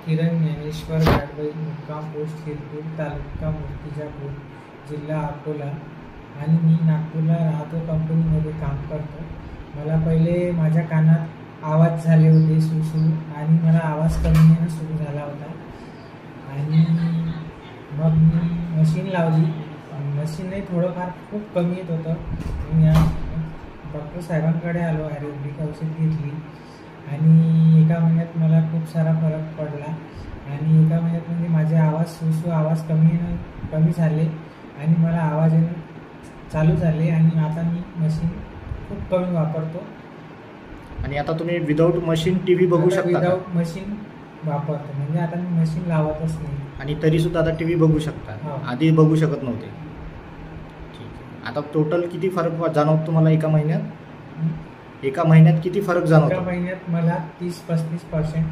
किरण ज्ञानेश्वर गाडवे, मुक्काम पोस्ट शिरपूर, तालुका मूर्तिजापूर, जिल्हा अकोला आणि मी नागपूरला राहतो. कंपनीमध्ये काम करतो. मला पहिले माझ्या कानात आवाज झाले होते सुसू आणि मला आवाज कमी येणं सुरू झाला होता आणि मग मी मशीन लावली. मशीनने थोडंफार खूप कमी येत होतं. मी डॉक्टर साहेबांकडे आलो, आयुर्वेदिक औषध घेतली आणि एका महिन्यात मला खूप सारा फरक पडला आणि एका महिन्यात म्हणजे माझे आवाज कमी झाले आणि मला आवाज येणं चालू झाले आणि आता मी मशीन खूप कमी वापरतो. आणि आता तुम्ही विदाऊट मशीन टीव्ही बघू शकता? विदाऊट मशीन वापरतो, म्हणजे आता मी मशीन लावतच नाही. आणि तरी सुद्धा आता टीव्ही बघू शकता? हो. आधी बघू शकत नव्हते. ठीक आहे. आता टोटल किती फरक जाणवतो तुम्हाला एका महिन्यात? एका महिन्यात किती फरक जाणवतो? एका महिन्यात मला 30-35%